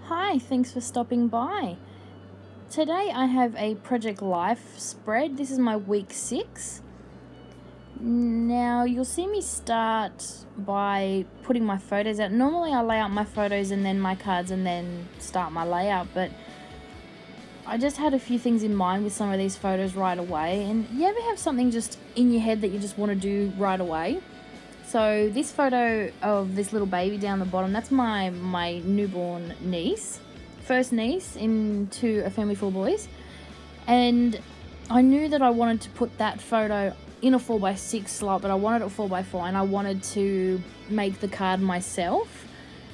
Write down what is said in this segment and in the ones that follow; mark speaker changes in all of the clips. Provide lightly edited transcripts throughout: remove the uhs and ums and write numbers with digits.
Speaker 1: Hi, thanks for stopping by. Today I have a Project Life spread. This is my week 6. Now you'll see me start by putting my photos out. Normally I lay out my photos and then my cards and then start my layout, but I just had a few things in mind with some of these photos right away. And you ever have something just in your head that you just want to do right away? So this photo of this little baby down the bottom, that's my newborn niece, first niece into a family full of boys. And I knew that I wanted to put that photo in a 4x6 slot, but I wanted it 4x4 and I wanted to make the card myself.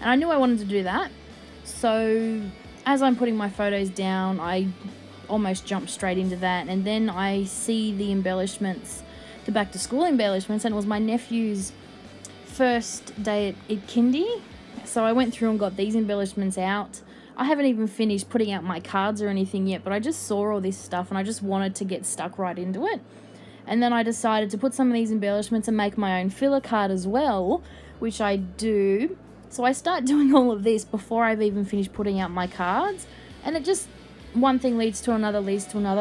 Speaker 1: And I knew I wanted to do that. So as I'm putting my photos down, I almost jumped straight into that. And then I see the embellishments, the back to school embellishments, and it was my nephew's first day at kindy. So I went through and got these embellishments out. I haven't even finished putting out my cards or anything yet, but I just saw all this stuff and I just wanted to get stuck right into it. And then I decided to put some of these embellishments and make my own filler card as well, which I do. So I start doing all of this before I've even finished putting out my cards, and it just, one thing leads to another,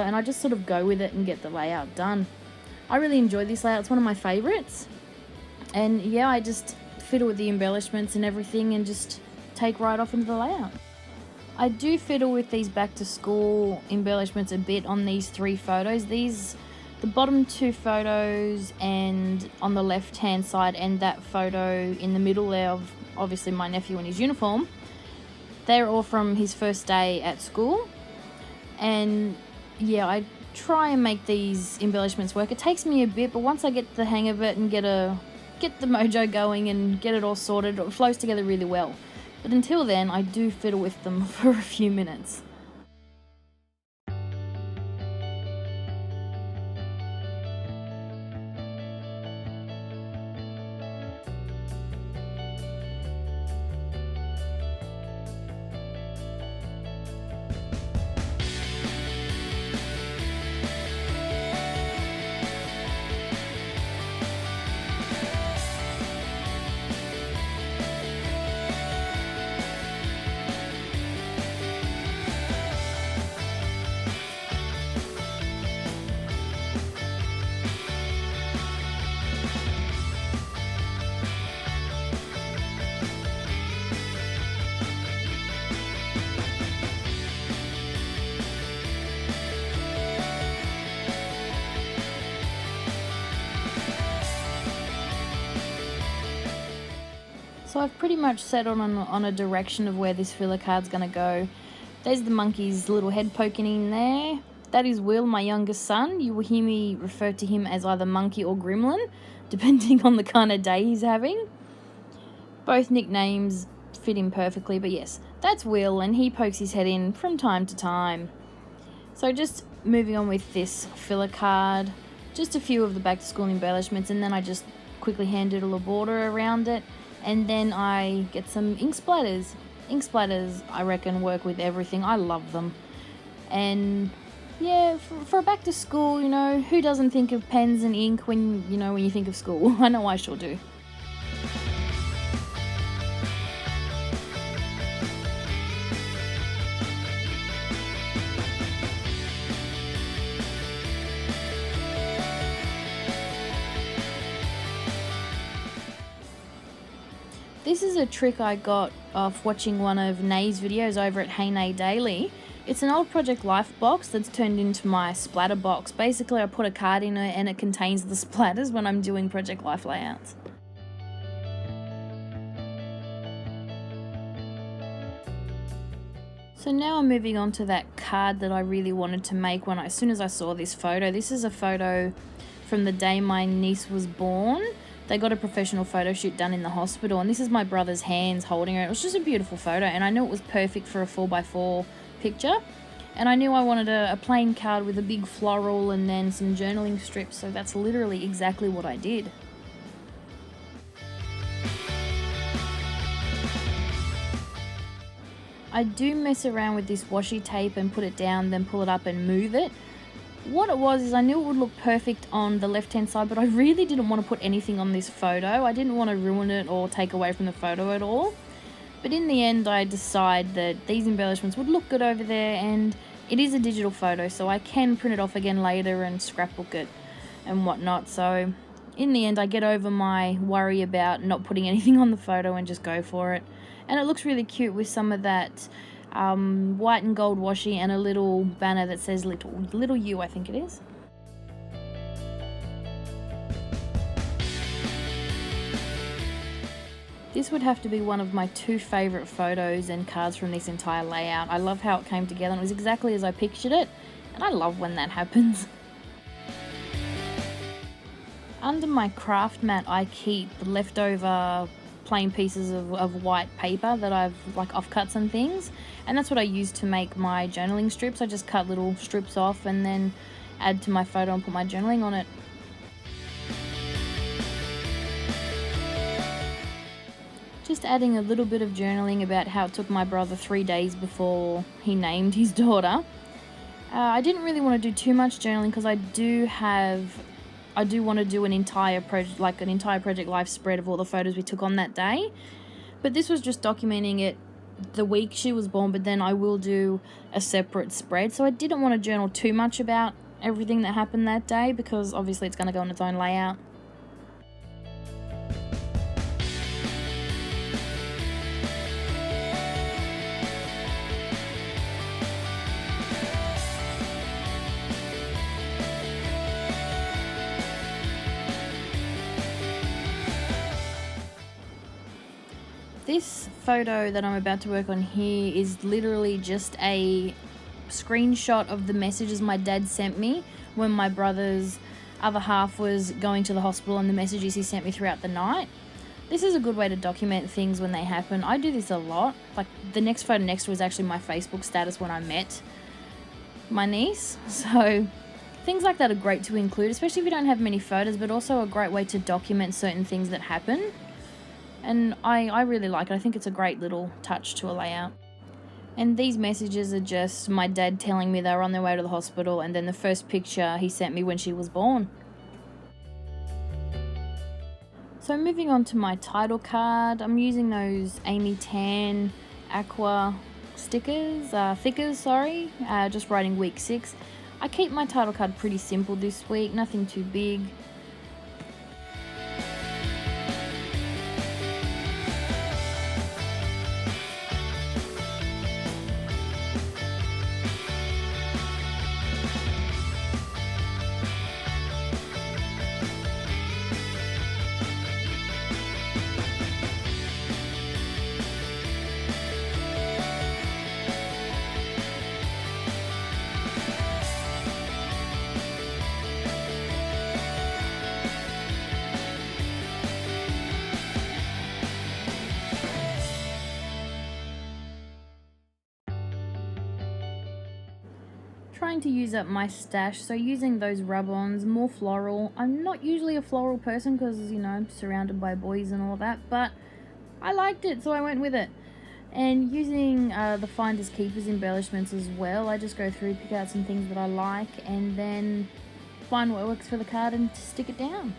Speaker 1: and I just sort of go with it and get the layout done. I really enjoy this layout. It's one of my favorites. And yeah, I just fiddle with the embellishments and everything and just take right off into the layout. I do fiddle with these back to school embellishments a bit on these 3 photos. The bottom 2 photos and on the left hand side, and that photo in the middle there of obviously my nephew in his uniform, they're all from his first day at school. And yeah, I try and make these embellishments work. It takes me a bit, but once I get the hang of it and get the mojo going and get it all sorted, it flows together really well. But until then, I do fiddle with them for a few minutes. So I've pretty much settled on a direction of where this filler card's going to go. There's the monkey's little head poking in there. That is Will, my youngest son. You will hear me refer to him as either monkey or gremlin, depending on the kind of day he's having. Both nicknames fit him perfectly, but yes, that's Will, and he pokes his head in from time to time. So just moving on with this filler card, just a few of the back to school embellishments, and then I just quickly hand doodle a border around it. And then I get some ink splatters. Ink splatters, I reckon, work with everything. I love them. And yeah, for back to school, who doesn't think of pens and ink when you think of school? I know I sure do. This is a trick I got off watching one of Nay's videos over at Hey Nay Daily. It's an old Project Life box that's turned into my splatter box. Basically, I put a card in it and it contains the splatters when I'm doing Project Life layouts. So now I'm moving on to that card that I really wanted to make as soon as I saw this photo. This is a photo from the day my niece was born. They got a professional photo shoot done in the hospital, and this is my brother's hands holding her. It was just a beautiful photo, and I knew it was perfect for a 4x4 picture. And I knew I wanted a plain card with a big floral and then some journaling strips, so that's literally exactly what I did. I do mess around with this washi tape and put it down, then pull it up and move it. What it was is I knew it would look perfect on the left hand side, but I really didn't want to put anything on this photo. I didn't want to ruin it or take away from the photo at all. But in the end, I decide that these embellishments would look good over there, and it is a digital photo, so I can print it off again later and scrapbook it and whatnot. So in the end, I get over my worry about not putting anything on the photo and just go for it. And it looks really cute with some of that white and gold washi and a little banner that says little you, I think it is. This would have to be one of my 2 favourite photos and cards from this entire layout. I love how it came together, and it was exactly as I pictured it, and I love when that happens. Under my craft mat, I keep leftover plain pieces of white paper that I've like offcuts and things, and that's what I use to make my journaling strips. I just cut little strips off and then add to my photo and put my journaling on it. Just adding a little bit of journaling about how it took my brother 3 days before he named his daughter. I didn't really want to do too much journaling because I do want to do an entire project life spread of all the photos we took on that day. But this was just documenting it the week she was born, but then I will do a separate spread. So I didn't want to journal too much about everything that happened that day because obviously it's going to go on its own layout. This photo that I'm about to work on here is literally just a screenshot of the messages my dad sent me when my brother's other half was going to the hospital and the messages he sent me throughout the night. This is a good way to document things when they happen. I do this a lot. Like the next photo next was actually my Facebook status when I met my niece. So things like that are great to include, especially if you don't have many photos, but also a great way to document certain things that happen. And I really like it. I think it's a great little touch to a layout. And these messages are just my dad telling me they were on their way to the hospital, and then the first picture he sent me when she was born. So moving on to my title card, I'm using those Amy Tan Aqua stickers, just writing week 6. I keep my title card pretty simple this week, nothing too big. Trying to use up my stash, so using those rub-ons, more floral. I'm not usually a floral person because, I'm surrounded by boys and all that, but I liked it, so I went with it. And using the Finders Keepers embellishments as well, I just go through, pick out some things that I like, and then find what works for the card and stick it down.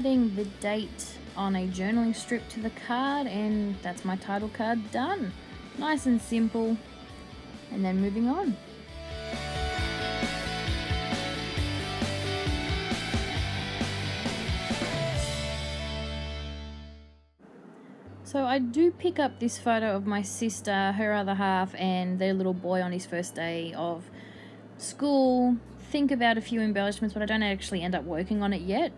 Speaker 1: adding the date on a journaling strip to the card, and that's my title card done. Nice and simple. And then moving on. So I do pick up this photo of my sister, her other half, and their little boy on his first day of school. Think about a few embellishments, but I don't actually end up working on it yet.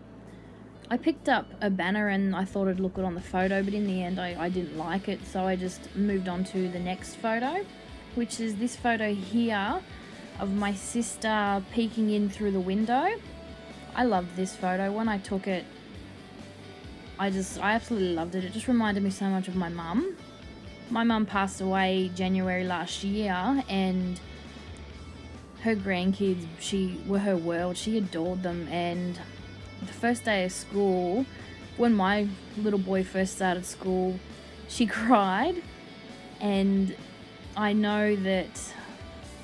Speaker 1: I picked up a banner and I thought it'd look good on the photo, but in the end I didn't like it, so I just moved on to the next photo, which is this photo here of my sister peeking in through the window. I loved this photo. When I took it, I absolutely loved it. It just reminded me so much of my mum. My mum passed away January last year, and her grandkids, were her world. She adored them, and the first day of school, when my little boy first started school, she cried, and I know that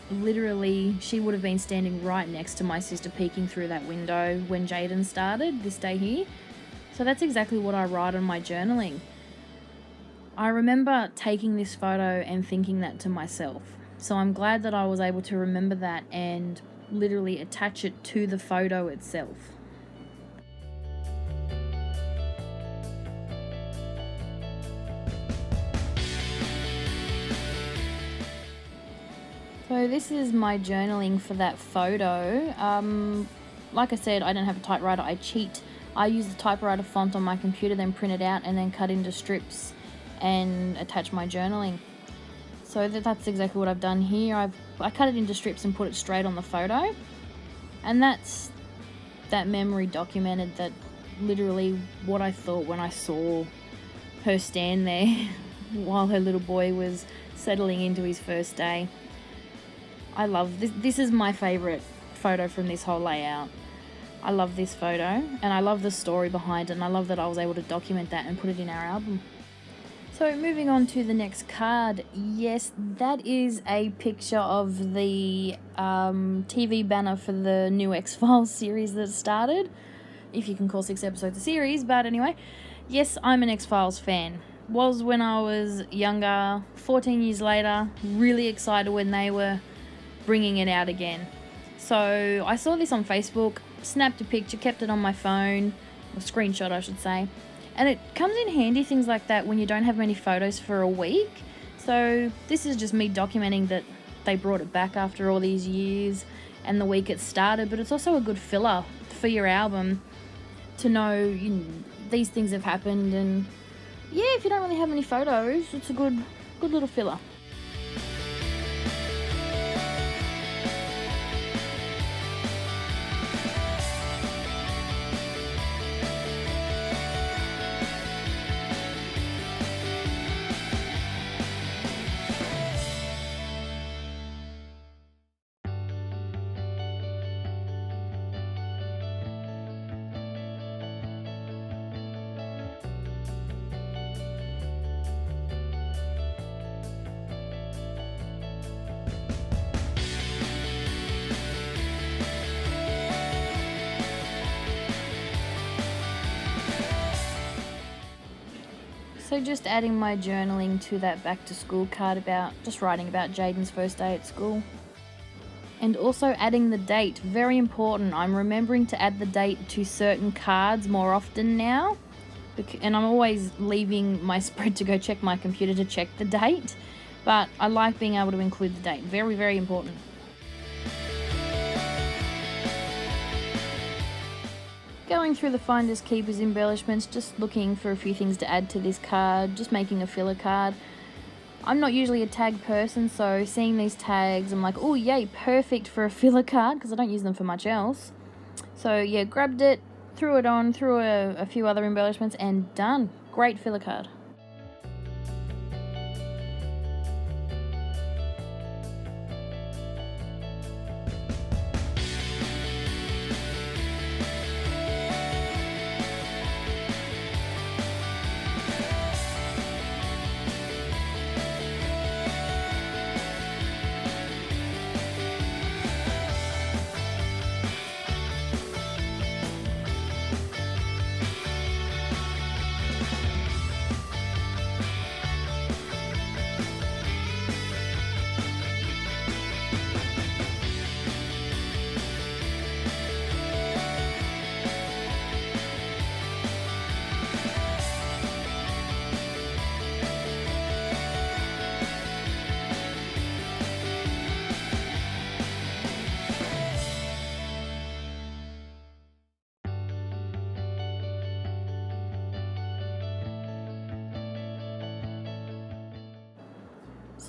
Speaker 1: literally she would have been standing right next to my sister peeking through that window when Jaden started this day here. So that's exactly what I write on my journaling. I remember taking this photo and thinking that to myself. So I'm glad that I was able to remember that and literally attach it to the photo itself. So this is my journaling for that photo. Like I said, I don't have a typewriter, I cheat. I use the typewriter font on my computer, then print it out and then cut into strips and attach my journaling. So that's exactly what I've done here. I cut it into strips and put it straight on the photo. And that's that memory documented, that literally what I thought when I saw her stand there while her little boy was settling into his first day. I love this. This is my favourite photo from this whole layout. I love this photo, and I love the story behind it, and I love that I was able to document that and put it in our album. So moving on to the next card, yes, that is a picture of the TV banner for the new X-Files series that started, if you can call 6 episodes a series, but anyway, yes, I'm an X-Files fan. Was when I was younger, 14 years later, really excited when they were bringing it out again. So I saw this on Facebook, snapped a picture, kept it on my phone, or screenshot I should say, and it comes in handy, things like that, when you don't have many photos for a week. So this is just me documenting that they brought it back after all these years and the week it started, but it's also a good filler for your album to know, these things have happened, and yeah, if you don't really have any photos, it's a good little filler. So just adding my journaling to that back to school card, just writing about Jaden's first day at school. And also adding the date, very important. I'm remembering to add the date to certain cards more often now. And I'm always leaving my spread to go check my computer to check the date. But I like being able to include the date, very, very important. Going through the Finders Keepers embellishments, just looking for a few things to add to this card, just making a filler card. I'm not usually a tag person, so seeing these tags, I'm like, oh yay, perfect for a filler card, because I don't use them for much else. So yeah, grabbed it, threw it on, threw a few other embellishments, and done. Great filler card.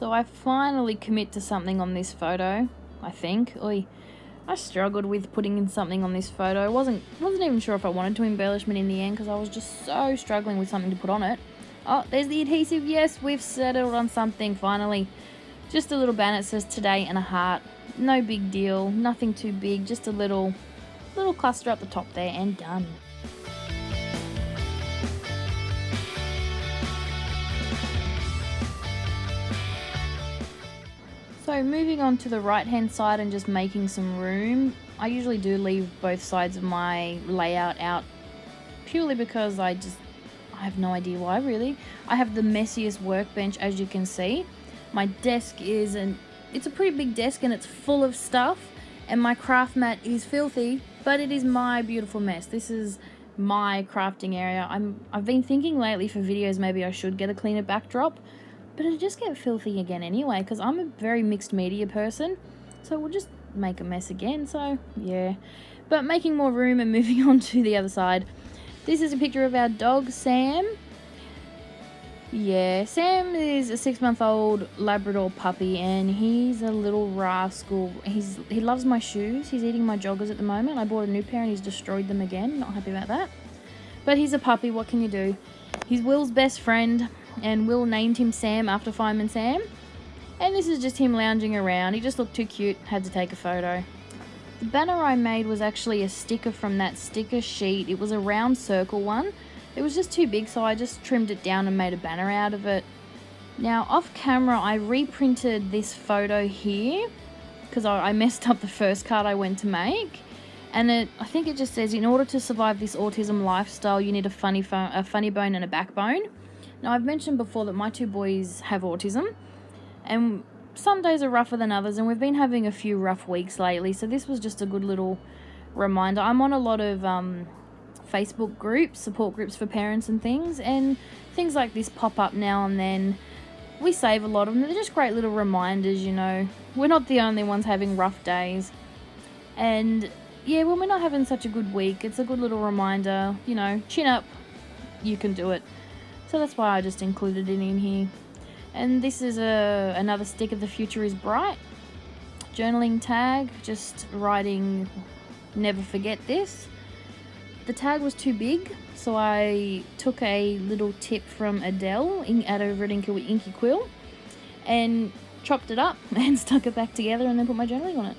Speaker 1: So I finally commit to something on this photo, I think. Oy. I struggled with putting in something on this photo. I wasn't even sure if I wanted to embellishment in the end because I was just so struggling with something to put on it. Oh, there's the adhesive. Yes, we've settled on something finally. Just a little banner that says today and a heart. No big deal, nothing too big, just a little cluster up the top there and done. So moving on to the right hand side and just making some room. I usually do leave both sides of my layout out purely because I have no idea why really. I have the messiest workbench, as you can see. My desk it's a pretty big desk and it's full of stuff, and my craft mat is filthy, but it is my beautiful mess. This is my crafting area. I've been thinking lately for videos maybe I should get a cleaner backdrop, but it'll just get filthy again anyway because I'm a very mixed media person, so we'll just make a mess again. So yeah, but making more room and moving on to the other side. This is a picture of our dog Sam. Yeah, Sam is a 6-month-old Labrador puppy and he's a little rascal. He loves my shoes. He's eating my joggers at the moment. I bought a new pair and he's destroyed them again. Not happy about that. But he's a puppy, what can you do? He's Will's best friend and Will named him Sam after Fireman Sam. And this is just him lounging around. He just looked too cute, had to take a photo. The banner I made was actually a sticker from that sticker sheet. It was a round circle one. It was just too big, so I just trimmed it down and made a banner out of it. Now, off camera, I reprinted this photo here because I messed up the first card I went to make. And I think it just says, in order to survive this autism lifestyle, you need a funny bone and a backbone. Now, I've mentioned before that my two boys have autism, and some days are rougher than others, and we've been having a few rough weeks lately, so this was just a good little reminder. I'm on a lot of Facebook groups, support groups for parents and things like this pop up now and then. We save a lot of them. They're just great little reminders, you know. We're not the only ones having rough days. And yeah, when we're not having such a good week, it's a good little reminder, you know, chin up, you can do it. So that's why I just included it in here. And this is another stick of The Future is Bright. Journaling tag, just writing, never forget this. The tag was too big, so I took a little tip from Adele over at Inky Quill and chopped it up and stuck it back together and then put my journaling on it.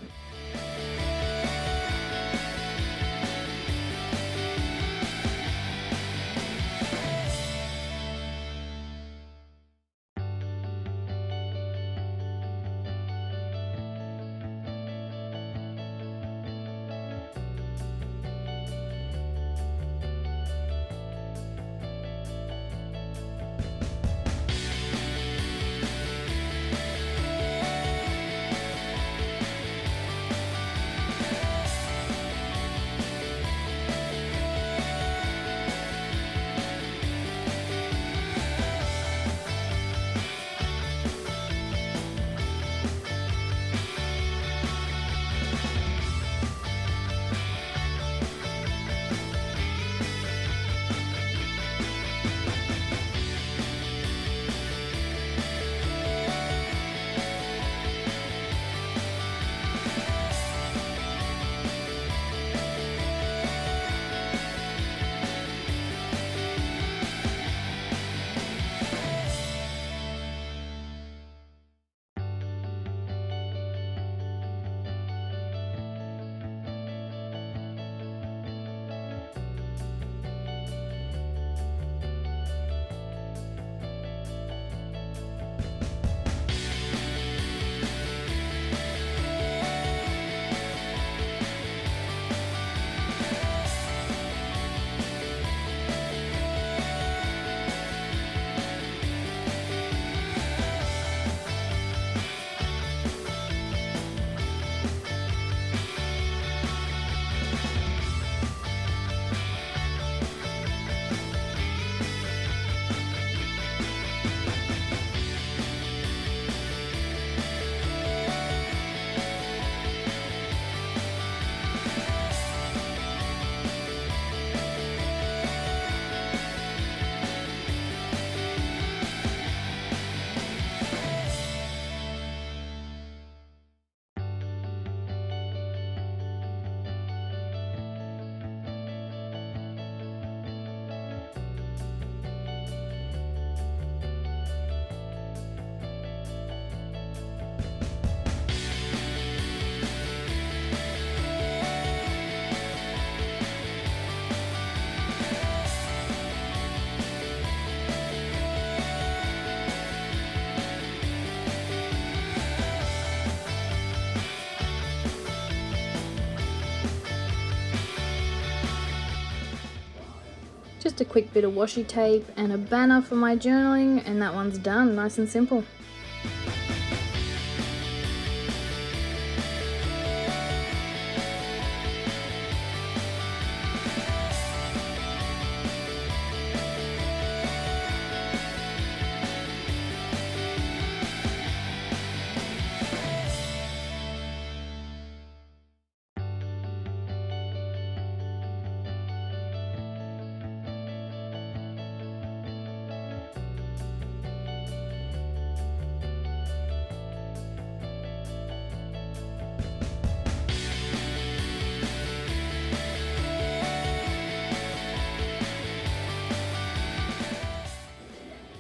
Speaker 1: Just a quick bit of washi tape and a banner for my journaling, and that one's done, nice and simple.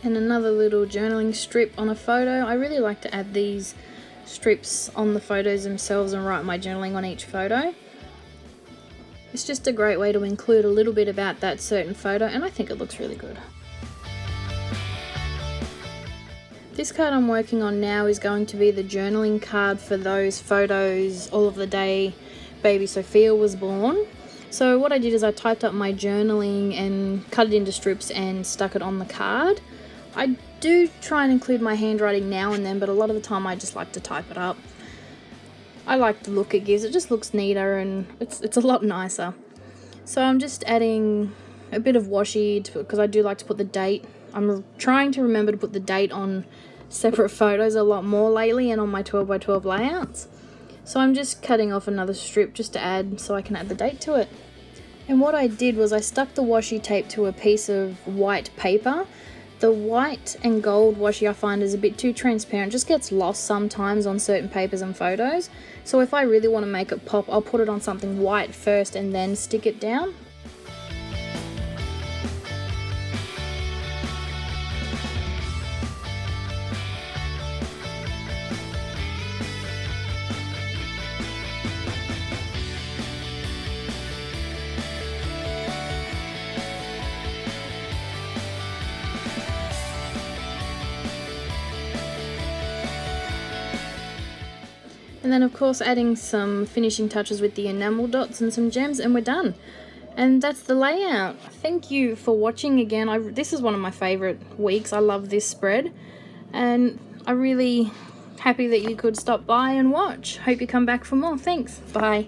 Speaker 1: And another little journaling strip on a photo. I really like to add these strips on the photos themselves and write my journaling on each photo. It's just a great way to include a little bit about that certain photo, and I think it looks really good. This card I'm working on now is going to be the journaling card for those photos all of the day baby Sophia was born. So what I did is I typed up my journaling and cut it into strips and stuck it on the card. I do try and include my handwriting now and then, but a lot of the time I just like to type it up. I like the look it gives. It just looks neater and it's a lot nicer. So I'm just adding a bit of washi because I do like to put the date. I'm trying to remember to put the date on separate photos a lot more lately and on my 12x12 layouts. So I'm just cutting off another strip just to add so I can add the date to it. And what I did was I stuck the washi tape to a piece of white paper. The white and gold washi I find is a bit too transparent, just gets lost sometimes on certain papers and photos. So if I really want to make it pop, I'll put it on something white first and then stick it down. And then of course adding some finishing touches with the enamel dots and some gems, and we're done. And that's the layout. Thank you for watching again. This is one of my favorite weeks. I love this spread and I'm really happy that you could stop by and watch. Hope you come back for more. Thanks. Bye.